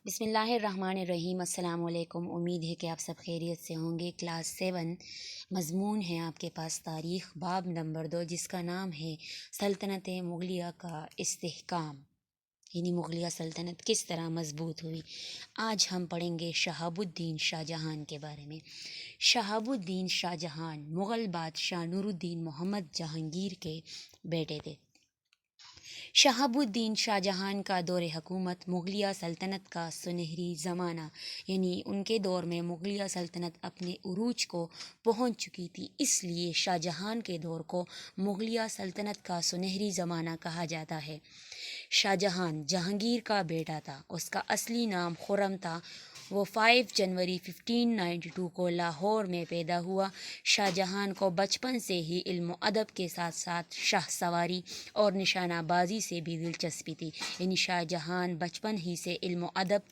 بسم اللہ الرحمن الرحیم۔ السلام علیکم، امید ہے کہ آپ سب خیریت سے ہوں گے۔ کلاس 7 مضمون ہے آپ کے پاس تاریخ، باب نمبر 2، جس کا نام ہے سلطنت مغلیہ کا استحکام، یعنی مغلیہ سلطنت کس طرح مضبوط ہوئی۔ آج ہم پڑھیں گے شہاب الدین شاہ جہان کے بارے میں۔ شہاب الدین شاہ جہان مغل بادشاہ نور الدین محمد جہانگیر کے بیٹے تھے۔ شہاب الدین شاہ جہان کا دور حکومت مغلیہ سلطنت کا سنہری زمانہ، یعنی ان کے دور میں مغلیہ سلطنت اپنے عروج کو پہنچ چکی تھی، اس لیے شاہ جہان کے دور کو مغلیہ سلطنت کا سنہری زمانہ کہا جاتا ہے۔ شاہ جہان جہانگیر کا بیٹا تھا، اس کا اصلی نام خرم تھا۔ وہ 5 جنوری 1592 کو لاہور میں پیدا ہوا۔ شاہ جہان کو بچپن سے ہی علم و ادب کے ساتھ ساتھ شاہ سواری اور نشانہ بازی سے بھی دلچسپی تھی، یعنی شاہ جہان بچپن ہی سے علم و ادب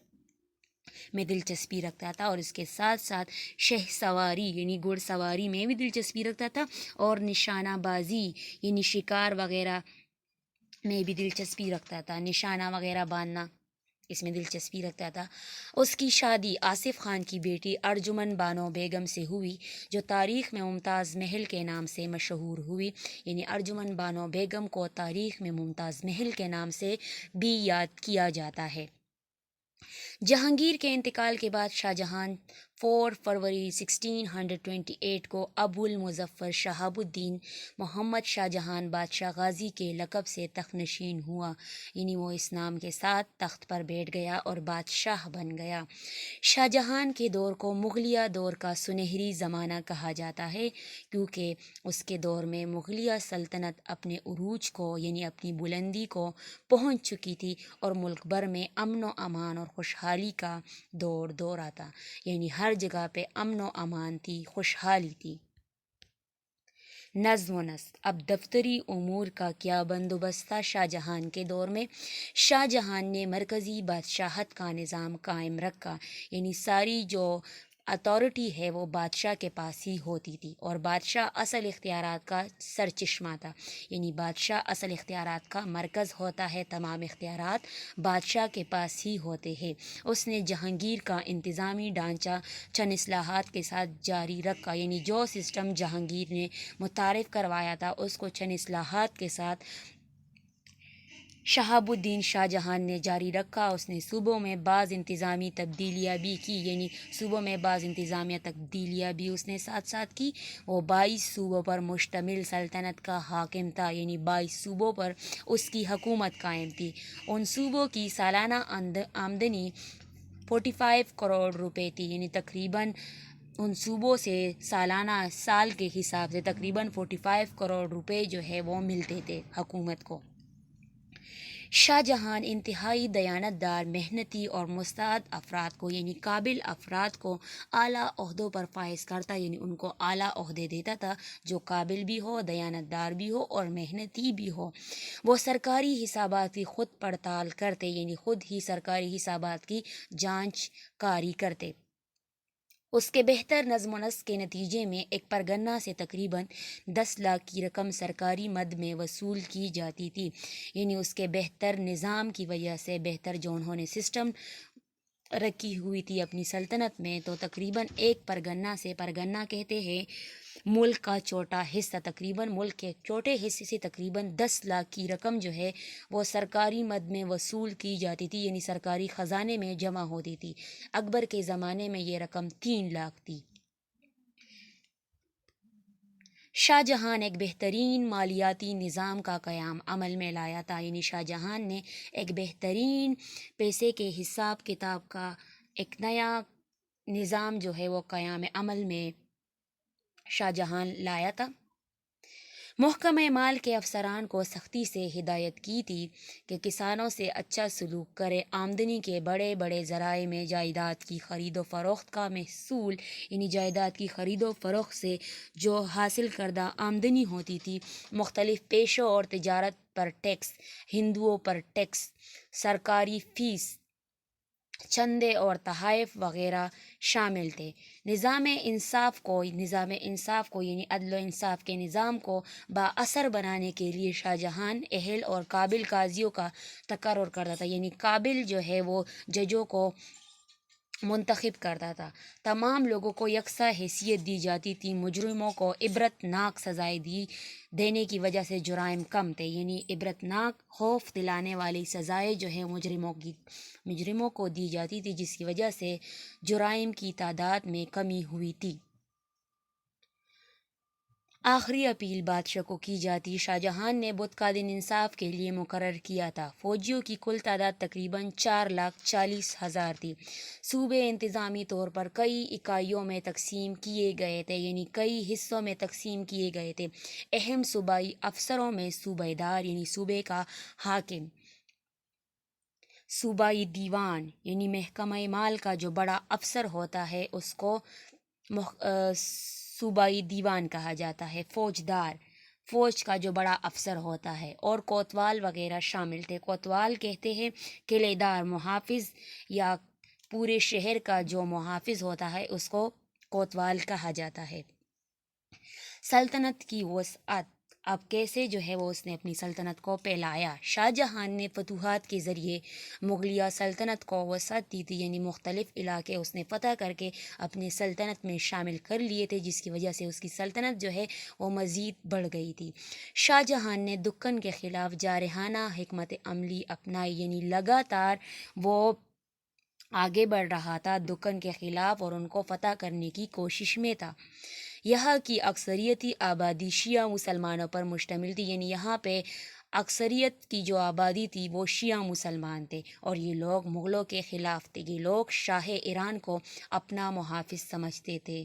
میں دلچسپی رکھتا تھا، اور اس کے ساتھ ساتھ شہ سواری یعنی گھڑ سواری میں بھی دلچسپی رکھتا تھا، اور نشانہ بازی یعنی شکار وغیرہ میں بھی دلچسپی رکھتا تھا، نشانہ وغیرہ باندھنا اس میں دلچسپی رکھتا تھا۔ اس کی شادی آصف خان کی بیٹی ارجمن بانو بیگم سے ہوئی، جو تاریخ میں ممتاز محل کے نام سے مشہور ہوئی، یعنی ارجمن بانو بیگم کو تاریخ میں ممتاز محل کے نام سے بھی یاد کیا جاتا ہے۔ جہانگیر کے انتقال کے بعد شاہ جہان 4 فروری 1628 کو ابو المظفر شہاب الدین محمد شاہ جہان بادشاہ غازی کے لقب سے تخت نشین ہوا، یعنی وہ اس نام کے ساتھ تخت پر بیٹھ گیا اور بادشاہ بن گیا۔ شاہ جہان کے دور کو مغلیہ دور کا سنہری زمانہ کہا جاتا ہے، کیونکہ اس کے دور میں مغلیہ سلطنت اپنے عروج کو یعنی اپنی بلندی کو پہنچ چکی تھی، اور ملک بھر میں امن و امان اور خوشحالی کا دور آتا، یعنی ہر جگہ پہ امن و امان تھی، خوشحالی تھی۔ نظم و نسق۔ اب دفتری امور کا کیا بندوبست تھا شاہ جہان کے دور میں؟ شاہ جہان نے مرکزی بادشاہت کا نظام قائم رکھا، یعنی ساری جو اتھارٹی ہے وہ بادشاہ کے پاس ہی ہوتی تھی، اور بادشاہ اصل اختیارات کا سرچشمہ تھا، یعنی بادشاہ اصل اختیارات کا مرکز ہوتا ہے، تمام اختیارات بادشاہ کے پاس ہی ہوتے ہیں۔ اس نے جہانگیر کا انتظامی ڈھانچہ چند اصلاحات کے ساتھ جاری رکھا، یعنی جو سسٹم جہانگیر نے متعارف کروایا تھا اس کو چند اصلاحات کے ساتھ شہاب الدین شاہ جہان نے جاری رکھا۔ اس نے صوبوں میں بعض انتظامی تبدیلیاں بھی کی، یعنی صوبوں میں بعض انتظامیہ تبدیلیاں بھی اس نے ساتھ کی۔ وہ 22 صوبوں پر مشتمل سلطنت کا حاکم تھا، یعنی 22 صوبوں پر اس کی حکومت قائم تھی۔ ان صوبوں کی سالانہ آمدنی 45 کروڑ روپے تھی، یعنی تقریباً ان صوبوں سے سالانہ سال کے حساب سے تقریباً 45 کروڑ روپے جو ہے وہ ملتے تھے حکومت کو۔ شاہ جہان انتہائی دیانتدار، محنتی اور مستعد افراد کو یعنی قابل افراد کو اعلیٰ عہدوں پر فائز کرتا، یعنی ان کو اعلیٰ عہدے دیتا تھا جو قابل بھی ہو، دیانتدار بھی ہو اور محنتی بھی ہو۔ وہ سرکاری حسابات کی خود پڑتال کرتے، یعنی خود ہی سرکاری حسابات کی جانچ کاری کرتے۔ اس کے بہتر نظم و نسق کے نتیجے میں ایک پرگنہ سے تقریباً 10 لاکھ کی رقم سرکاری مد میں وصول کی جاتی تھی، یعنی اس کے بہتر نظام کی وجہ سے، بہتر جو انہوں نے سسٹم رکھی ہوئی تھی اپنی سلطنت میں، تو تقریباً ایک پرگنہ سے، پرگنہ کہتے ہیں ملک کا چھوٹا حصہ، تقریباً ملک کے چھوٹے حصے سے تقریباً 10 لاکھ کی رقم جو ہے وہ سرکاری مد میں وصول کی جاتی تھی، یعنی سرکاری خزانے میں جمع ہوتی تھی۔ اکبر کے زمانے میں یہ رقم 3 لاکھ تھی۔ شاہ جہان ایک بہترین مالیاتی نظام کا قیام عمل میں لایا تھا، یعنی شاہ جہان نے ایک بہترین پیسے کے حساب کتاب کا ایک نیا نظام جو ہے وہ قیام عمل میں شاہ جہان لایا تھا۔ محکمہ مال کے افسران کو سختی سے ہدایت کی تھی کہ کسانوں سے اچھا سلوک کرے، آمدنی کے بڑے بڑے ذرائع میں جائیداد کی خرید و فروخت کا محصول، یعنی جائیداد کی خرید و فروخت سے جو حاصل کردہ آمدنی ہوتی تھی، مختلف پیشوں اور تجارت پر ٹیکس، ہندوؤں پر ٹیکس، سرکاری فیس، چندے اور تحائف وغیرہ شامل تھے۔ نظام انصاف کو یعنی عدل و انصاف کے نظام کو بااثر بنانے کے لیے شاہ جہان اہل اور قابل قاضیوں کا تقرر کرتا تھا، یعنی قابل جو ہے وہ ججوں کو منتخب کرتا تھا۔ تمام لوگوں کو یکساں حیثیت دی جاتی تھی۔ مجرموں کو عبرت ناک سزائیں دینے کی وجہ سے جرائم کم تھے، یعنی عبرت ناک خوف دلانے والی سزائیں جو ہے مجرموں کو دی جاتی تھی، جس کی وجہ سے جرائم کی تعداد میں کمی ہوئی تھی۔ آخری اپیل بادشاہ کو کی جاتی۔ شاہ جہان نے بدھ کا دن انصاف کے لیے مقرر کیا تھا۔ فوجیوں کی کل تعداد تقریباً 4,40,000 تھی۔ صوبے انتظامی طور پر کئی اکائیوں میں تقسیم کیے گئے تھے، یعنی کئی حصوں میں تقسیم کیے گئے تھے۔ اہم صوبائی افسروں میں صوبہ دار یعنی صوبے کا حاکم، صوبائی دیوان یعنی محکمہ مال کا جو بڑا افسر ہوتا ہے اس کو صوبائی دیوان کہا جاتا ہے، فوجدار فوج کا جو بڑا افسر ہوتا ہے، اور کوتوال وغیرہ شامل تھے۔ کوتوال کہتے ہیں قلعے دار محافظ یا پورے شہر کا جو محافظ ہوتا ہے اس کو کوتوال کہا جاتا ہے۔ سلطنت کی وسعت، اب کیسے جو ہے وہ اس نے اپنی سلطنت کو پھیلایا۔ شاہ جہان نے فتوحات کے ذریعے مغلیہ سلطنت کو وسعت دی تھی، یعنی مختلف علاقے اس نے فتح کر کے اپنی سلطنت میں شامل کر لیے تھے، جس کی وجہ سے اس کی سلطنت جو ہے وہ مزید بڑھ گئی تھی۔ شاہ جہان نے دکن کے خلاف جارحانہ حکمت عملی اپنائی، یعنی لگاتار وہ آگے بڑھ رہا تھا دکن کے خلاف اور ان کو فتح کرنے کی کوشش میں تھا۔ یہاں کی اکثریتی آبادی شیعہ مسلمانوں پر مشتمل تھی، یعنی یہاں پہ اکثریت کی جو آبادی تھی وہ شیعہ مسلمان تھے، اور یہ لوگ مغلوں کے خلاف تھے۔ یہ لوگ شاہ ایران کو اپنا محافظ سمجھتے تھے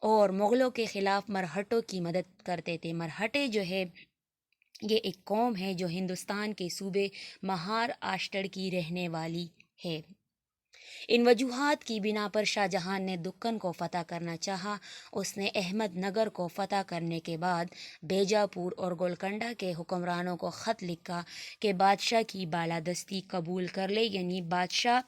اور مغلوں کے خلاف مرہٹوں کی مدد کرتے تھے۔ مرہٹے جو ہے یہ ایک قوم ہے جو ہندوستان کے صوبے مہاراشٹر کی رہنے والی ہے۔ ان وجوہات کی بنا پر شاہ جہان نے دکن کو فتح کرنا چاہا۔ اس نے احمد نگر کو فتح کرنے کے بعد بیجاپور اور گولکنڈہ کے حکمرانوں کو خط لکھا کہ بادشاہ کی بالادستی قبول کر لے، یعنی بادشاہ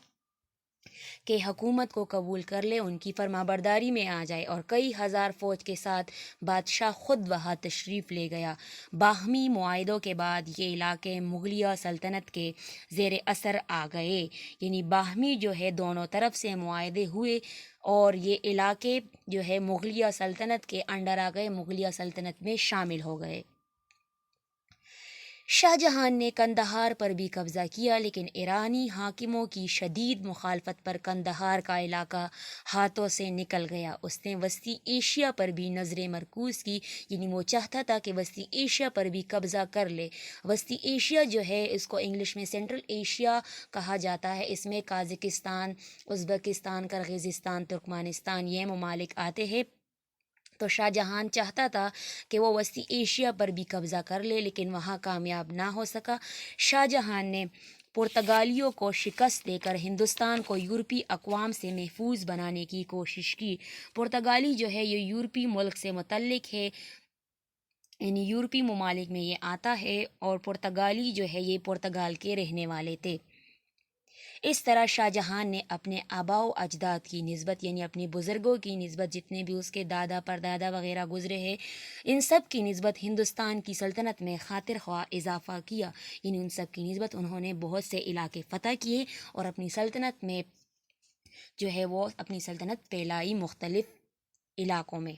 کہ حکومت کو قبول کر لے، ان کی فرما برداری میں آ جائے، اور کئی ہزار فوج کے ساتھ بادشاہ خود وہاں تشریف لے گیا۔ باہمی معاہدوں کے بعد یہ علاقے مغلیہ سلطنت کے زیر اثر آ گئے، یعنی باہمی جو ہے دونوں طرف سے معاہدے ہوئے اور یہ علاقے جو ہے مغلیہ سلطنت کے انڈر آ گئے، مغلیہ سلطنت میں شامل ہو گئے۔ شاہ جہان نے قندھار پر بھی قبضہ کیا، لیکن ایرانی حاکموں کی شدید مخالفت پر قندھار کا علاقہ ہاتھوں سے نکل گیا۔ اس نے وسطی ایشیا پر بھی نظر مرکوز کی، یعنی وہ چاہتا تھا کہ وسطی ایشیا پر بھی قبضہ کر لے۔ وسطی ایشیا جو ہے اس کو انگلش میں سینٹرل ایشیا کہا جاتا ہے۔ اس میں قازقستان، ازبکستان، کرغزستان، ترکمانستان یہ ممالک آتے ہیں۔ تو شاہ جہان چاہتا تھا کہ وہ وسطی ایشیا پر بھی قبضہ کر لے، لیکن وہاں کامیاب نہ ہو سکا۔ شاہ جہان نے پرتگالیوں کو شکست دے کر ہندوستان کو یورپی اقوام سے محفوظ بنانے کی کوشش کی۔ پرتگالی جو ہے یہ یورپی ملک سے متعلق ہے، یعنی یورپی ممالک میں یہ آتا ہے، اور پرتگالی جو ہے یہ پرتگال کے رہنے والے تھے۔ اس طرح شاہ جہان نے اپنے آباء و اجداد کی نسبت، یعنی اپنے بزرگوں کی نسبت، جتنے بھی اس کے دادا پردادا وغیرہ گزرے ہیں، ان سب کی نسبت ہندوستان کی سلطنت میں خاطر خواہ اضافہ کیا، یعنی ان سب کی نسبت انہوں نے بہت سے علاقے فتح کیے اور اپنی سلطنت میں جو ہے وہ اپنی سلطنت پھیلائی مختلف علاقوں میں۔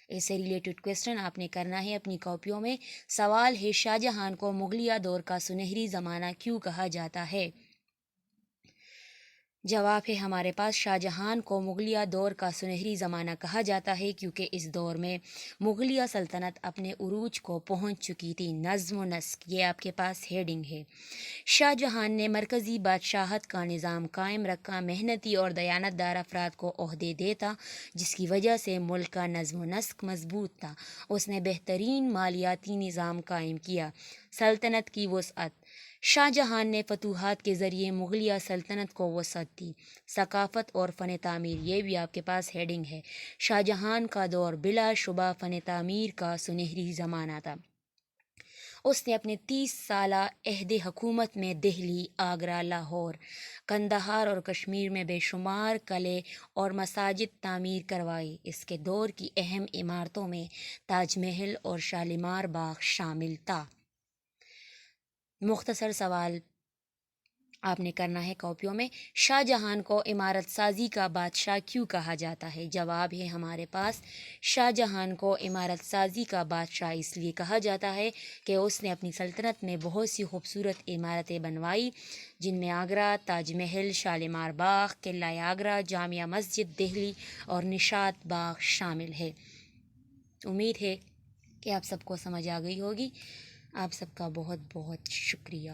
اس سے ریلیٹڈ کویسچن آپ نے کرنا ہے اپنی کاپیوں میں۔ سوال ہے شاہ جہان کو مغلیہ دور کا سنہری زمانہ کیوں کہا جاتا ہے؟ جواب ہے ہمارے پاس شاہ جہان کو مغلیہ دور کا سنہری زمانہ کہا جاتا ہے کیونکہ اس دور میں مغلیہ سلطنت اپنے عروج کو پہنچ چکی تھی۔ نظم و نسق یہ آپ کے پاس ہیڈنگ ہے۔ شاہ جہان نے مرکزی بادشاہت کا نظام قائم رکھا، محنتی اور دیانتدار افراد کو عہدے دیتا، جس کی وجہ سے ملک کا نظم و نسق مضبوط تھا۔ اس نے بہترین مالیاتی نظام قائم کیا۔ سلطنت کی وسعت، شاہ جہان نے فتوحات کے ذریعے مغلیہ سلطنت کو وسعت دی۔ ثقافت اور فن تعمیر یہ بھی آپ کے پاس ہیڈنگ ہے۔ شاہ جہان کا دور بلا شبہ فن تعمیر کا سنہری زمانہ تھا۔ اس نے اپنے 30 سالہ عہد حکومت میں دہلی، آگرہ، لاہور، قندھار اور کشمیر میں بے شمار قلعے اور مساجد تعمیر کروائی۔ اس کے دور کی اہم عمارتوں میں تاج محل اور شالیمار باغ شامل تھا۔ مختصر سوال آپ نے کرنا ہے کاپیوں میں، شاہ جہان کو عمارت سازی کا بادشاہ کیوں کہا جاتا ہے؟ جواب ہے ہمارے پاس، شاہ جہان کو عمارت سازی کا بادشاہ اس لیے کہا جاتا ہے کہ اس نے اپنی سلطنت میں بہت سی خوبصورت عمارتیں بنوائی، جن میں آگرہ، تاج محل، شالیمار باغ، قلعہ آگرہ، جامع مسجد دہلی اور نشاط باغ شامل ہے۔ امید ہے کہ آپ سب کو سمجھ آ گئی ہوگی۔ آپ سب کا بہت بہت شکریہ۔